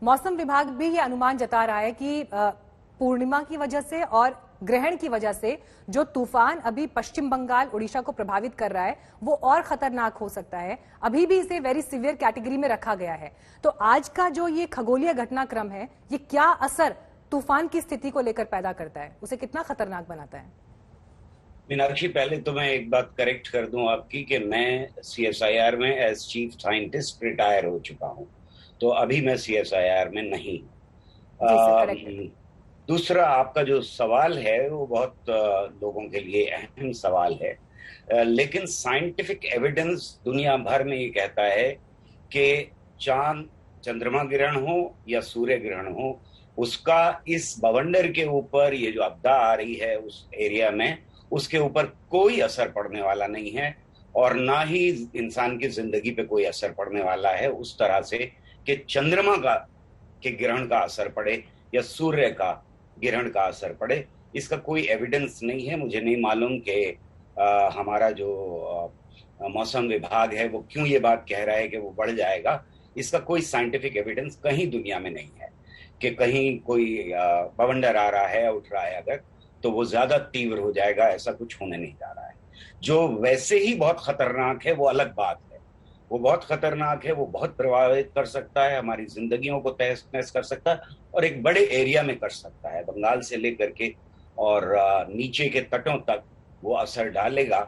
मौसम विभाग भी ये अनुमान जता रहा है कि पूर्णिमा की वजह से और ग्रहण की वजह से जो तूफान अभी पश्चिम बंगाल उड़ीसा को प्रभावित कर रहा है वो और खतरनाक हो सकता है। अभी भी इसे वेरी सीवियर कैटेगरी में रखा गया है। तो आज का जो ये खगोलीय घटनाक्रम है, ये क्या असर तूफान की स्थिति को लेकर पैदा करता है, उसे कितना खतरनाक बनाता है? मीनाक्षी, पहले तो मैं एक बात करेक्ट कर दूं आपकी कि मैं सीएसआईआर में एज चीफ साइंटिस्ट रिटायर हो चुका हूं, तो अभी मैं सीएसआईआर में नहीं जी सर, हूं। करेक्ट है। दूसरा, आपका जो सवाल है वो बहुत लोगों के लिए अहम सवाल है। लेकिन साइंटिफिक एविडेंस दुनिया भर में ये कहता है कि चांद चंद्रमा ग्रहण हो या सूर्य ग्रहण हो, उसका इस बवंडर के ऊपर, ये जो आपदा आ रही है उस एरिया में, उसके ऊपर कोई असर पड़ने वाला नहीं है। और ना ही इंसान की जिंदगी पे कोई असर पड़ने वाला है उस तरह से कि चंद्रमा का के ग्रहण का असर पड़े या सूर्य का ग्रहण का असर पड़े। इसका कोई एविडेंस नहीं है। मुझे नहीं मालूम कि हमारा जो मौसम विभाग है वो क्यों ये बात कह रहा है कि वो बढ़ जाएगा। इसका कोई साइंटिफिक एविडेंस कहीं दुनिया में नहीं है कि कहीं कोई बवंडर आ रहा है, उठ रहा है अगर, तो वो ज्यादा तीव्र हो जाएगा। ऐसा कुछ होने नहीं जा रहा है। जो वैसे ही बहुत खतरनाक है वो अलग बात है। वो बहुत खतरनाक है, वो बहुत प्रभावित कर सकता है, हमारी जिंदगियों को तहस नहस कर सकता है और एक बड़े एरिया में कर सकता है। बंगाल से लेकर के और नीचे के तटों तक वो असर डालेगा,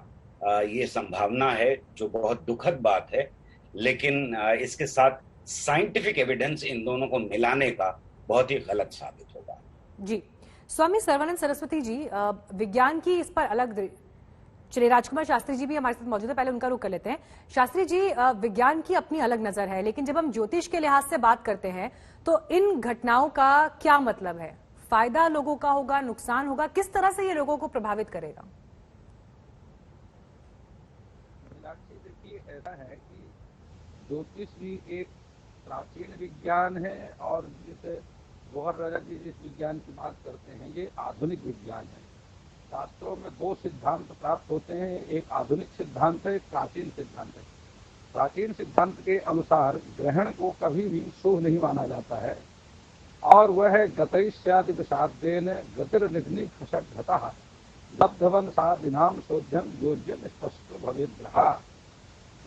ये संभावना है, जो बहुत दुखद बात है। लेकिन इसके साथ साइंटिफिक एविडेंस इन दोनों को मिलाने का बहुत ही गलत साबित होगा। जी, स्वामी सर्वानंद सरस्वती जी, विज्ञान की इस पर अलग, चलिए राजकुमार शास्त्री जी भी हमारे साथ मौजूद है, पहले उनका रुख कर लेते हैं। शास्त्री जी, विज्ञान की अपनी अलग नजर है, लेकिन जब हम ज्योतिष के लिहाज से बात करते हैं तो इन घटनाओं का क्या मतलब है? फायदा लोगों का होगा, नुकसान होगा, किस तरह से ये लोगों को प्रभावित करेगा? देखिए, ऐसा है कि ज्योतिष भी एक प्राचीन विज्ञान है और जैसे गौहर राजा जी जिस विज्ञान की बात करते हैं, ये आधुनिक विज्ञान है। शास्त्रों में दो सिद्धांत प्राप्त होते हैं, एक आधुनिक सिद्धांत है, एक प्राचीन सिद्धांत है। प्राचीन सिद्धांत के अनुसार ग्रहण को कभी भी शुभ नहीं माना जाता है और वह है गतैष्यादि विषादेन गतिर्निघ्नि खशघतः लब्धवन साधिनाम शोध्यम योज्यम स्पष्ट भवेद्ग्रहा।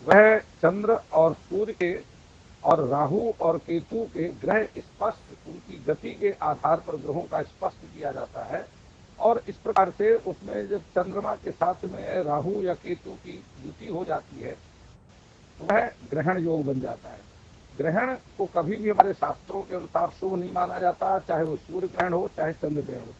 वह चंद्र और सूर्य के और राहु और केतु के ग्रह स्पष्ट, उनकी गति के आधार पर ग्रहों का स्पष्ट किया जाता है और इस प्रकार से उसमें जब चंद्रमा के साथ में राहु या केतु की युति हो जाती है, वह ग्रहण योग बन जाता है। ग्रहण को कभी भी हमारे शास्त्रों के अनुसार शुभ नहीं माना जाता, चाहे वो सूर्य ग्रहण हो चाहे चंद्र ग्रहण हो।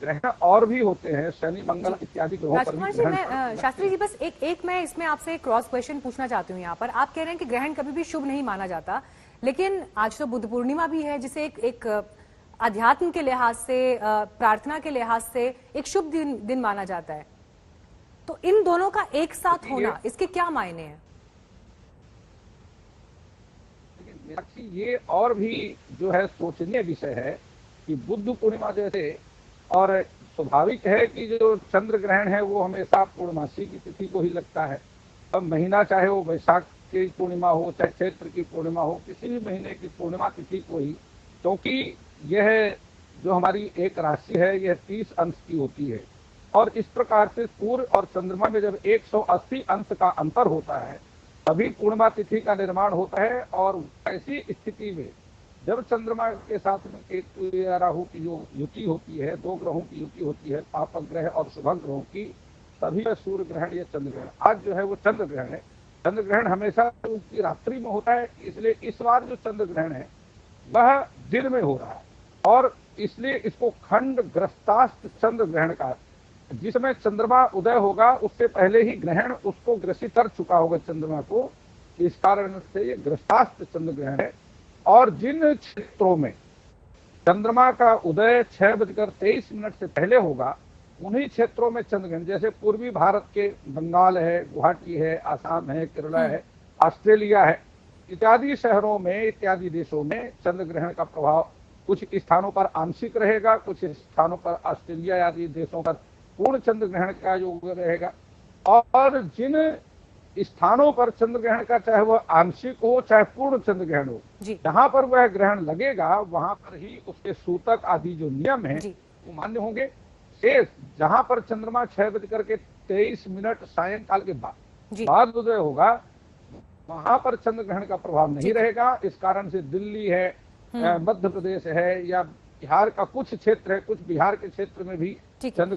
ग्रहण और भी होते हैं, शनि मंगल इत्यादि ग्रहों पर भी ग्रहण। शास्त्री जी, बस एक मैं इसमें आपसे एक क्रॉस क्वेश्चन पूछना चाहती हूँ। यहाँ पर आप कह रहे हैं कि ग्रहण कभी भी शुभ नहीं माना जाता, लेकिन आज तो बुद्ध पूर्णिमा भी है, जिसे एक अध्यात्म के लिहाज से, प्रार्थना के लिहाज से एक शुभ दिन माना जाता है। तो इन दोनों का एक साथ होना, इसके क्या मायने हैं? ये और भी जो है सोचनीय विषय है कि बुद्ध पूर्णिमा जैसे, और स्वाभाविक है कि जो चंद्र ग्रहण है वो हमेशा पूर्णमासी की तिथि को ही लगता है। अब महीना चाहे वो वैशाख की पूर्णिमा हो चाहे चैत्र की पूर्णिमा हो, किसी भी महीने की पूर्णिमा तिथि को ही, क्योंकि यह जो हमारी एक राशि है यह 30 अंश की होती है और इस प्रकार से सूर्य और चंद्रमा में जब 180 अंश का अंतर होता है तभी पूर्णिमा तिथि का निर्माण होता है। और ऐसी स्थिति में जब चंद्रमा के साथ में केतु या राहु की जो युति होती है, दो ग्रहों की युति होती है, पापक ग्रह और शुभ ग्रहों की, तभी सूर्य ग्रहण या चंद्र ग्रहण। आज जो है वो चंद्र ग्रहण है। चंद्र ग्रहण हमेशा उसकी रात्रि में होता है, इसलिए इस बार जो चंद्र ग्रहण है वह दिन में हो रहा है और इसलिए इसको खंड ग्रस्तास्त चंद्र ग्रहण का, जिसमें चंद्रमा उदय होगा उससे पहले ही ग्रहण उसको ग्रसित कर चुका होगा चंद्रमा को। इस कारण से ये ग्रस्तास्त चंद्र ग्रहण है। और जिन क्षेत्रों में चंद्रमा का उदय 6:23 से पहले होगा, उन्हीं क्षेत्रों में चंद्र ग्रहण, जैसे पूर्वी भारत के बंगाल है, गुवाहाटी है, आसाम है, केरला है, ऑस्ट्रेलिया है, इत्यादि शहरों में, इत्यादि देशों में चंद्र ग्रहण का प्रभाव कुछ स्थानों पर आंशिक रहेगा, कुछ स्थानों पर ऑस्ट्रेलिया आदि देशों पर पूर्ण चंद्र ग्रहण का योग रहेगा। और जिन स्थानों पर चंद्र ग्रहण का, चाहे वह आंशिक हो चाहे पूर्ण चंद्र ग्रहण हो, जी जहां पर वह ग्रहण लगेगा वहां पर ही उसके सूतक आदि जो नियम है जी वो मान्य होंगे। शेष जहां पर चंद्रमा 6:23 सायंकाल के जी बाद उदय होगा, वहां पर चंद्र ग्रहण का प्रभाव नहीं जी। रहेगा। इस कारण से दिल्ली है, मध्य प्रदेश है, या बिहार का कुछ क्षेत्र है, कुछ बिहार के क्षेत्र में भी ठीक है। चंद्र